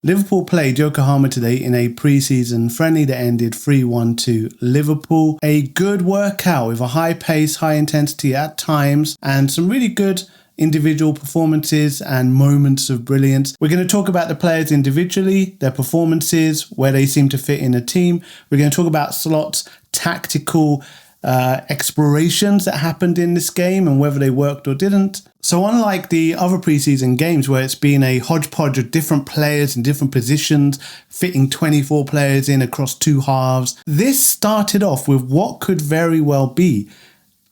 Liverpool played Yokohama today in a pre-season friendly that ended 3-1 to Liverpool. A good workout with a high pace, high intensity at times, and some really good individual performances and moments of brilliance. We're going to talk about the players individually, their performances, where they seem to fit in a team. We're going to talk about Slot's tactical explorations that happened in this game and whether they worked or didn't. So unlike the other preseason games where it's been a hodgepodge of different players in different positions, fitting 24 players in across two halves, this started off with what could very well be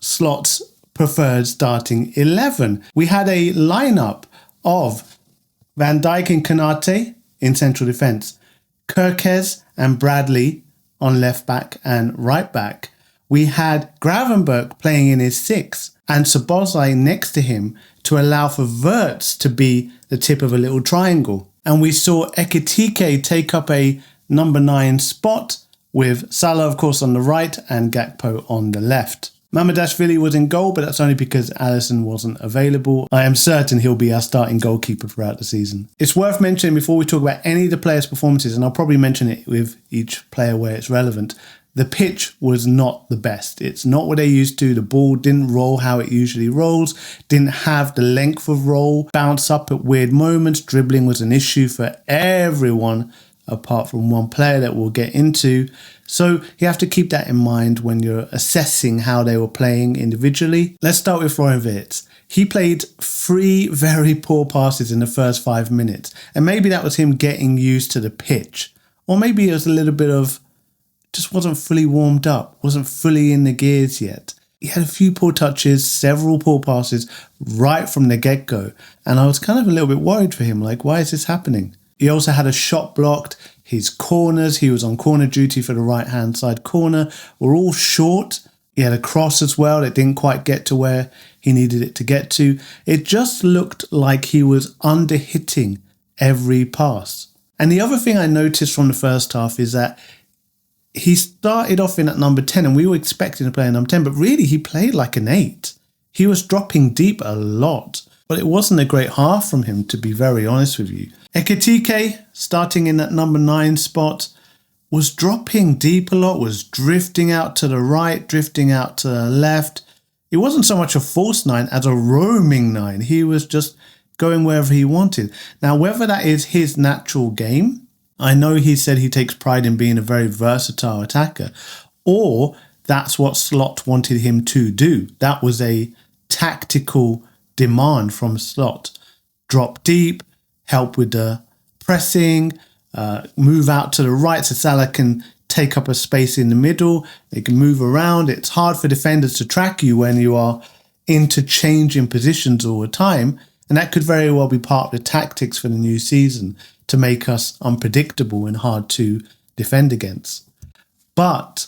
Slot's preferred starting 11. We had a lineup of Van Dijk and Konate in central defence, Kerkez and Bradley on left back and right back. We had Gravenberch playing in his six and Szoboszlai next to him to allow for Wirtz to be the tip of a little triangle. And we saw Ekitike take up a number 9 spot with Salah, of course, on the right and Gakpo on the left. Mamardashvili was in goal, but that's only because Alisson wasn't available. I am certain he'll be our starting goalkeeper throughout the season. It's worth mentioning before we talk about any of the players' performances, and I'll probably mention it with each player where it's relevant, the pitch was not the best. It's not what they're used to. The ball didn't roll how it usually rolls, didn't have the length of roll, bounce up at weird moments. Dribbling was an issue for everyone apart from one player that we'll get into. So you have to keep that in mind when you're assessing how they were playing individually. Let's start with Florian Wirtz. He played 3 very poor passes in the first 5 minutes. And maybe that was him getting used to the pitch. Or maybe it was a little bit of just wasn't fully warmed up, wasn't fully in the gears yet. He had a few poor touches, several poor passes right from the get-go. And I was kind of a little bit worried for him, like, why is this happening? He also had a shot blocked. His corners, he was on corner duty for the right-hand side corner, were all short. He had a cross as well that didn't quite get to where he needed it to get to. It just looked like he was under-hitting every pass. And the other thing I noticed from the first half is that he started off in at number 10 and we were expecting to play a number 10, but really he played like an 8. He was dropping deep a lot, but it wasn't a great half from him, to be very honest with you. Ekitike, starting in that number 9 spot, was dropping deep a lot, was drifting out to the right, drifting out to the left. It wasn't so much a false 9 as a roaming 9. He was just going wherever he wanted. Now, whether that is his natural game, I know he said he takes pride in being a very versatile attacker, or that's what Slot wanted him to do. That was a tactical demand from Slot. Drop deep, help with the pressing, move out to the right so Salah can take up a space in the middle. They can move around. It's hard for defenders to track you when you are interchanging positions all the time. And that could very well be part of the tactics for the new season, to make us unpredictable and hard to defend against. But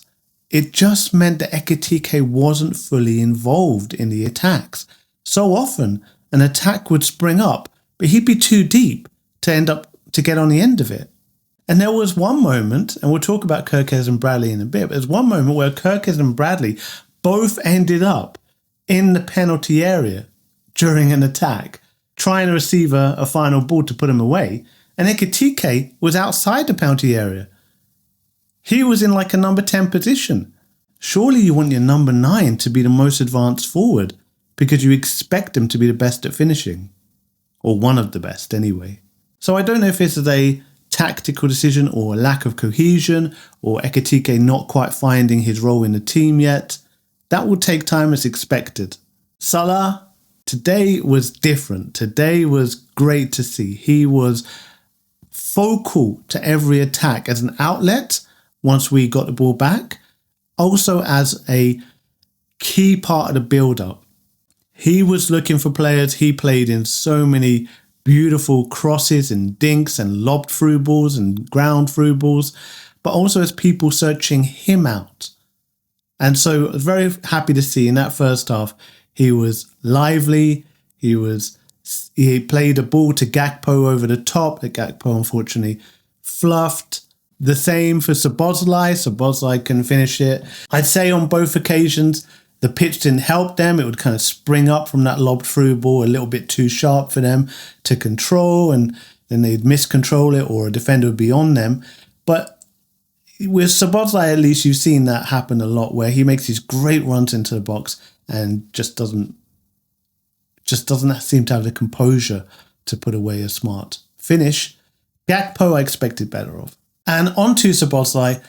it just meant that Ekitike wasn't fully involved in the attacks. So often an attack would spring up, but he'd be too deep to end up to get on the end of it. And there was one moment, and we'll talk about Kerkez and Bradley in a bit, but there's one moment where Kerkez and Bradley both ended up in the penalty area during an attack, trying to receive a final ball to put him away. And Ekitike was outside the penalty area. He was in like a number 10 position. Surely you want your number 9 to be the most advanced forward because you expect him to be the best at finishing. Or one of the best anyway. So I don't know if this is a tactical decision or a lack of cohesion or Ekitike not quite finding his role in the team yet. That will take time as expected. Salah, today was different. Today was great to see. He was focal to every attack as an outlet once we got the ball back, also as a key part of the build-up. He was looking for players. He played in so many beautiful crosses and dinks and lobbed through balls and ground through balls, but also as people searching him out. And so I was very happy to see in that first half, he was lively. He played a ball to Gakpo over the top that Gakpo unfortunately fluffed. The same for Szoboszlai. Szoboszlai can finish it. I'd say on both occasions, the pitch didn't help them. It would kind of spring up from that lobbed through ball a little bit too sharp for them to control. And then they'd miscontrol it or a defender would be on them. But with Szoboszlai, at least you've seen that happen a lot, where he makes these great runs into the box and just doesn't seem to have the composure to put away a smart finish. Gakpo I expected better of. And onto Szoboszlai,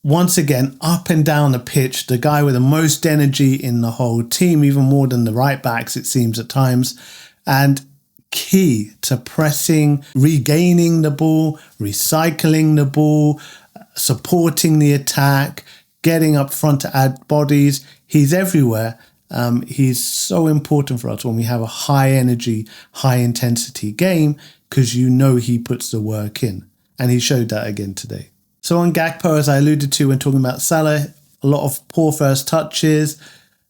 once again, up and down the pitch, the guy with the most energy in the whole team, even more than the right backs, it seems at times. And key to pressing, regaining the ball, recycling the ball, supporting the attack, getting up front to add bodies. He's everywhere. He's so important for us when we have a high energy, high intensity game, because you know he puts the work in. And he showed that again today. So on Gakpo, as I alluded to when talking about Salah, a lot of poor first touches.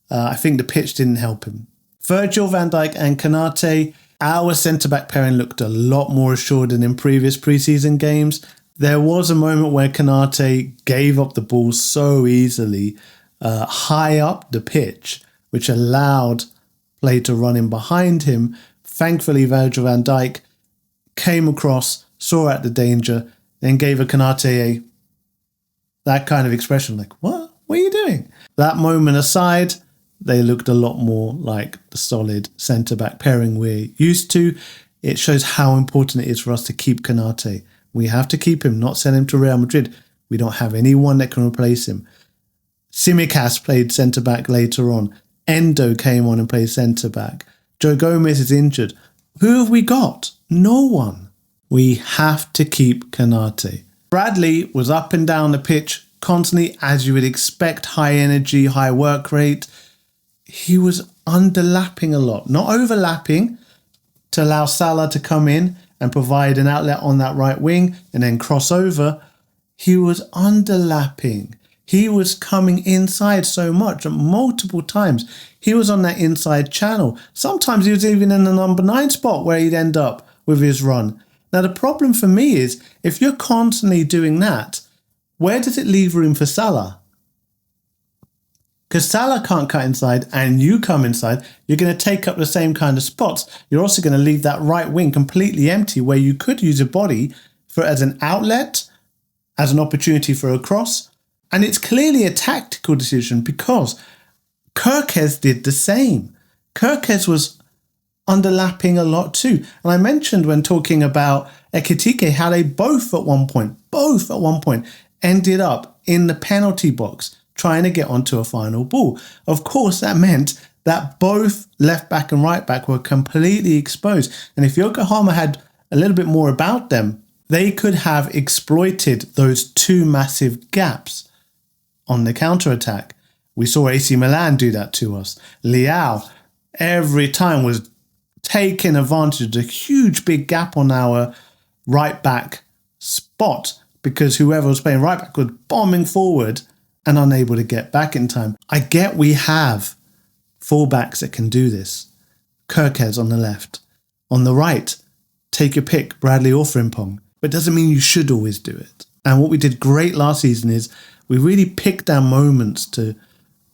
I think the pitch didn't help him. Virgil van Dijk and Konate, our centre-back pairing looked a lot more assured than in previous preseason games. There was a moment where Konate gave up the ball so easily, high up the pitch, which allowed play to run in behind him. Thankfully, Virgil van Dijk came across, saw out the danger, then gave a Konate that kind of expression like, what? What are you doing? That moment aside, they looked a lot more like the solid centre-back pairing we're used to. It shows how important it is for us to keep Konate. We have to keep him, not send him to Real Madrid. We don't have anyone that can replace him. Tsimikas played centre-back later on. Endo came on and played centre-back. Joe Gomez is injured. Who have we got? No one. We have to keep Konate. Bradley was up and down the pitch constantly, as you would expect, high energy, high work rate. He was underlapping a lot, not overlapping to allow Salah to come in and provide an outlet on that right wing and then cross over. He was underlapping. He was coming inside so much, multiple times. He was on that inside channel. Sometimes he was even in the number 9 spot where he'd end up with his run. Now, the problem for me is, if you're constantly doing that, where does it leave room for Salah? Because Salah can't cut inside and you come inside, you're going to take up the same kind of spots. You're also going to leave that right wing completely empty, where you could use a body as an outlet, as an opportunity for a cross. And it's clearly a tactical decision, because Kerkez did the same. Kerkez was underlapping a lot too. And I mentioned when talking about Ekitike how they both at one point ended up in the penalty box trying to get onto a final ball. Of course, that meant that both left back and right back were completely exposed. And if Yokohama had a little bit more about them, they could have exploited those two massive gaps on the counter-attack. We saw AC Milan do that to us. Leao every time was taking advantage of the huge big gap on our right back spot, because whoever was playing right back was bombing forward and unable to get back in time. I get we have fullbacks that can do this. Kerkez on the left. On the right, take your pick, Bradley or Frimpong. But it doesn't mean you should always do it. And what we did great last season is we really picked our moments to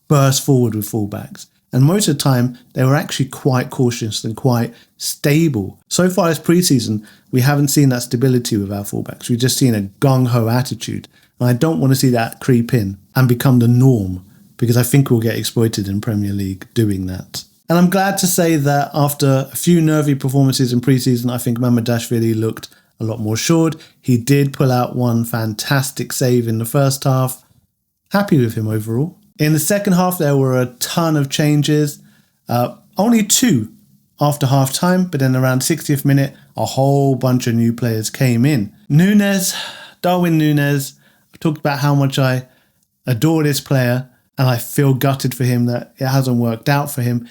burst forward with fullbacks. And most of the time, they were actually quite cautious and quite stable. So far this preseason, we haven't seen that stability with our fullbacks. We've just seen a gung-ho attitude. And I don't want to see that creep in and become the norm, because I think we'll get exploited in Premier League doing that. And I'm glad to say that after a few nervy performances in preseason, I think Mamardashvili looked a lot more assured. He did pull out one fantastic save in the first half. Happy with him overall. In the second half, there were a ton of changes. Only 2 after half time, but then around 60th minute, a whole bunch of new players came in. Darwin Nunez, I've talked about how much I adore this player, and I feel gutted for him that it hasn't worked out for him.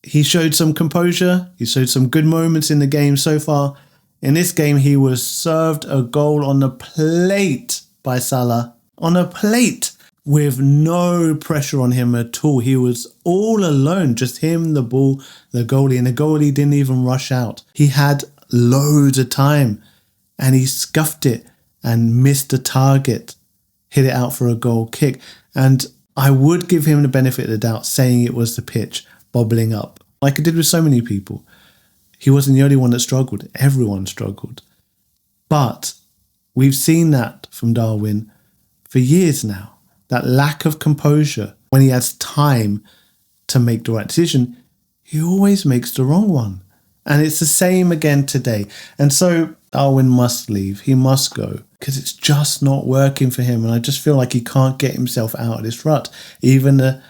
He showed some composure. He showed some good moments in the game so far. In this game, he was served a goal on the plate by Salah. On a plate, with no pressure on him at all. He was all alone, just him, the ball, the goalie, and the goalie didn't even rush out. He had loads of time and he scuffed it and missed the target, hit it out for a goal kick. And I would give him the benefit of the doubt, saying it was the pitch bobbling up, like I did with so many people. He wasn't the only one that struggled. Everyone struggled. But we've seen that from Darwin for years now. That lack of composure when he has time to make the right decision, he always makes the wrong one. And it's the same again today. And so Darwin must leave. He must go because it's just not working for him. And I just feel like he can't get himself out of this rut. Even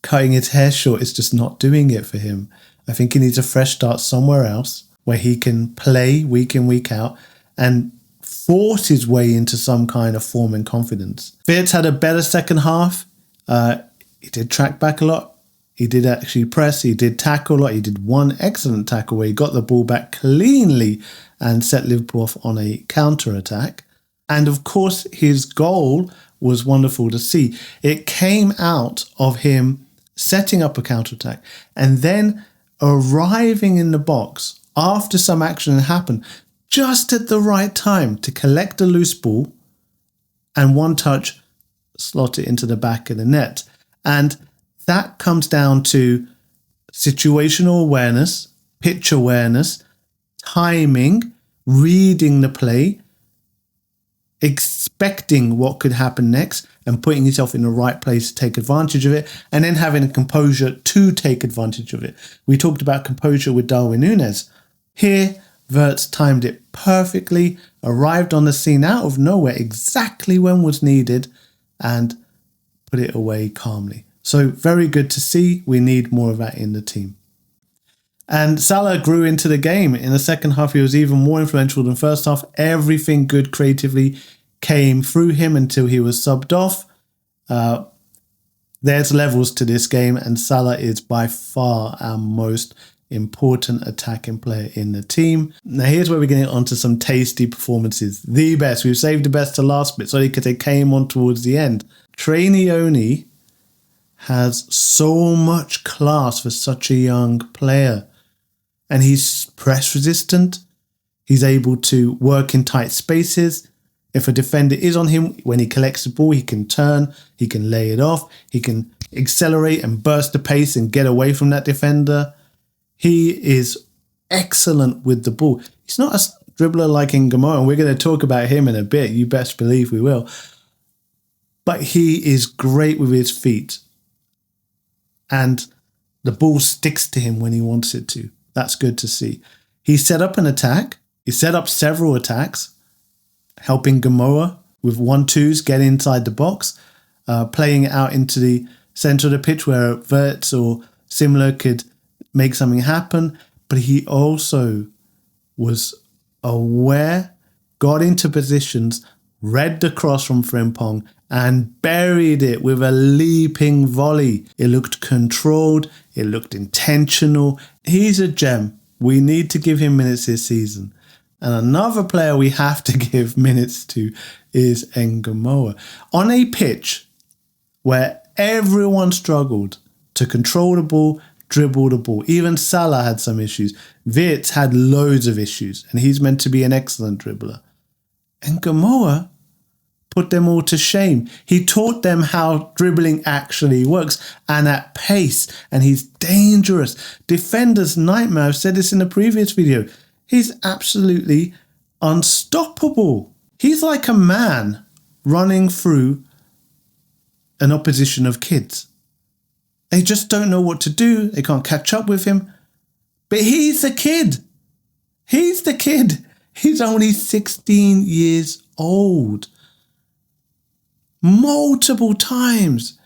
cutting his hair short is just not doing it for him. I think he needs a fresh start somewhere else where he can play week in, week out and force his way into some kind of form and confidence. Wirtz had a better second half. He did track back a lot. He did actually press. He did tackle a lot. He did one excellent tackle where he got the ball back cleanly and set Liverpool off on a counter-attack. And of course, his goal was wonderful to see. It came out of him setting up a counter-attack and then arriving in the box after some action had happened, just at the right time to collect a loose ball and one touch, slot it into the back of the net. And that comes down to situational awareness, pitch awareness, timing, reading the play, expecting what could happen next and putting yourself in the right place to take advantage of it, and then having a composure to take advantage of it. We talked about composure with Darwin Nunez. Here, Wirtz timed it perfectly, arrived on the scene out of nowhere exactly when was needed, and put it away calmly. So very good to see. We need more of that in the team. And Salah grew into the game. In the second half, he was even more influential than first half. Everything good creatively came through him until he was subbed off. There's levels to this game, and Salah is by far our most important attacking player in the team. Now here's where we're getting onto some tasty performances. The best. We've saved the best to last bit, so because they came on towards the end. Trey Nyoni has so much class for such a young player. And he's press resistant. He's able to work in tight spaces. If a defender is on him, when he collects the ball, he can turn, he can lay it off, he can accelerate and burst the pace and get away from that defender. He is excellent with the ball. He's not a dribbler like Ngumboha, and we're going to talk about him in a bit. You best believe we will. But he is great with his feet. And the ball sticks to him when he wants it to. That's good to see. He set up an attack. He set up several attacks, helping Ngumboha with 1-2s get inside the box, playing it out into the centre of the pitch where Wirtz or similar could make something happen. But he also was aware, got into positions, read the cross from Frimpong and buried it with a leaping volley. It looked controlled. It looked intentional. He's a gem. We need to give him minutes this season. And another player we have to give minutes to is Ngumboha. On a pitch where everyone struggled to control the ball, dribble the ball. Even Salah had some issues. Wirtz had loads of issues, and he's meant to be an excellent dribbler. Ngumboha put them all to shame. He taught them how dribbling actually works and at pace, and he's dangerous. Defender's nightmare. I've said this in the previous video. He's absolutely unstoppable. He's like a man running through an opposition of kids. They just don't know what to do. They can't catch up with him. But he's the kid. He's the kid. He's only 16 years old. Multiple times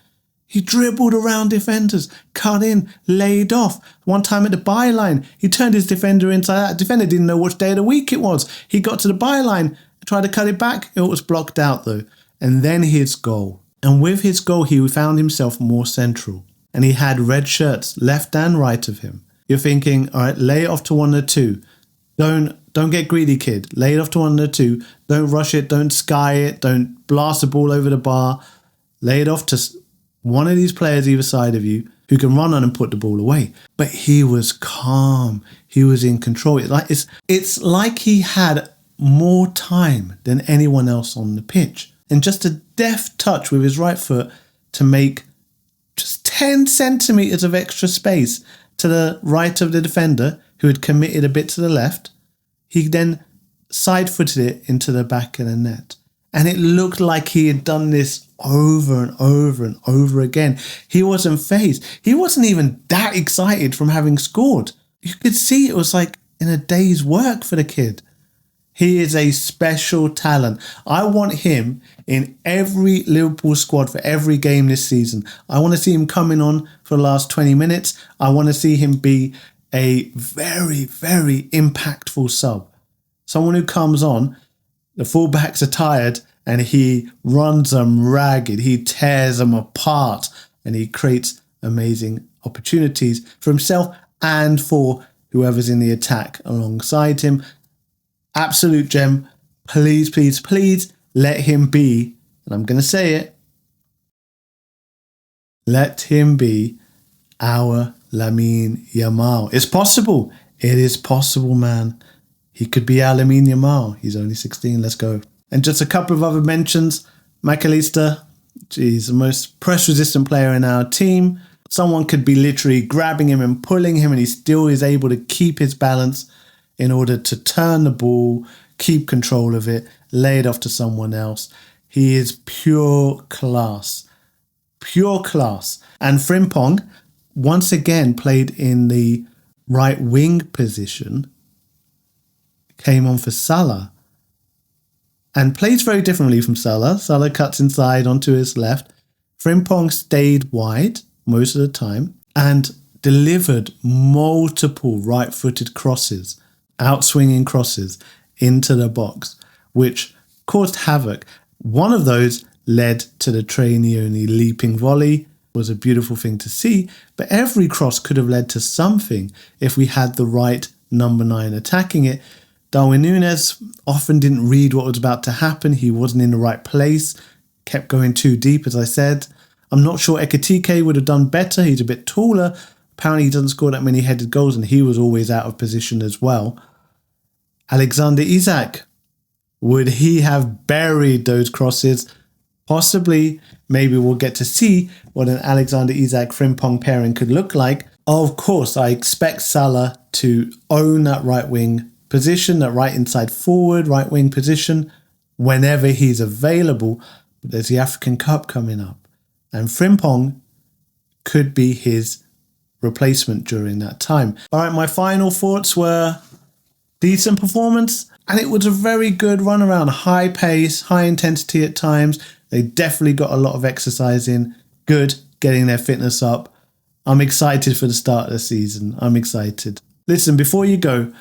he dribbled around defenders, cut in, laid off. One time at the byline, he turned his defender inside out. The defender didn't know which day of the week it was. He got to the byline, tried to cut it back. It was blocked out though. And then his goal. And with his goal, he found himself more central. And he had red shirts left and right of him. You're thinking, all right, lay it off to one or two. Don't get greedy, kid. Lay it off to one or two. Don't rush it. Don't sky it. Don't blast the ball over the bar. Lay it off to one of these players either side of you who can run on and put the ball away. But he was calm. He was in control. It's like he had more time than anyone else on the pitch. And just a deft touch with his right foot to make just 10 centimetres of extra space to the right of the defender who had committed a bit to the left. He then side-footed it into the back of the net. And it looked like he had done this over and over and over again. He wasn't fazed. He wasn't even that excited from having scored. You could see it was like in a day's work for the kid. He is a special talent. I want him in every Liverpool squad for every game this season. I want to see him coming on for the last 20 minutes. I want to see him be a very, very impactful sub. Someone who comes on, the fullbacks are tired, and he runs them ragged. He tears them apart, and he creates amazing opportunities for himself and for whoever's in the attack alongside him. Absolute gem. Please, please, please let him be, and I'm going to say it, let him be our Lamine Yamal. It's possible. It is possible, man. He could be our Lamine Yamal. He's only 16. Let's go. And just a couple of other mentions. McAllister, he's the most press-resistant player in our team. Someone could be literally grabbing him and pulling him, and he still is able to keep his balance in order to turn the ball, keep control of it, lay it off to someone else. He is pure class. Pure class. And Frimpong, once again, played in the right wing position, came on for Salah, and plays very differently from Salah. Salah cuts inside onto his left. Frimpong stayed wide most of the time and delivered multiple right-footed crosses, outswinging crosses into the box, which caused havoc. One of those led to the Trey Nyoni leaping volley. It was a beautiful thing to see, but every cross could have led to something if we had the right number 9 attacking it. Darwin Nunez often didn't read what was about to happen. He wasn't in the right place, kept going too deep, as I said. I'm not sure Ekitike would have done better. He's a bit taller. Apparently he doesn't score that many headed goals, and he was always out of position as well. Alexander-Isak, would he have buried those crosses? Possibly. Maybe we'll get to see what an Alexander-Isak Frimpong pairing could look like. Of course, I expect Salah to own that right wing position, that right inside forward, right wing position, whenever he's available. But there's the African Cup coming up, and Frimpong could be his replacement during that time. All right, my final thoughts were decent performance, and it was a very good run around, high pace, high intensity at times. They definitely got a lot of exercise in, good, getting their fitness up. I'm excited for the start of the season. I'm excited. Listen, before you go,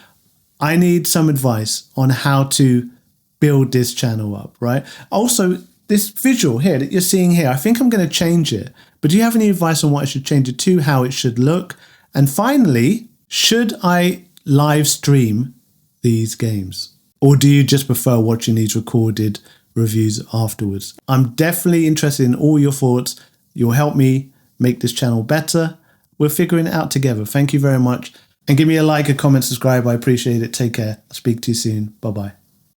I need some advice on how to build this channel up, right? Also, this visual here that you're seeing here, I think I'm going to change it. But do you have any advice on what I should change it to, how it should look? And finally, should I live stream these games? Or do you just prefer watching these recorded reviews afterwards? I'm definitely interested in all your thoughts. You'll help me make this channel better. We're figuring it out together. Thank you very much. And give me a like, a comment, subscribe. I appreciate it. Take care. I'll speak to you soon. Bye-bye.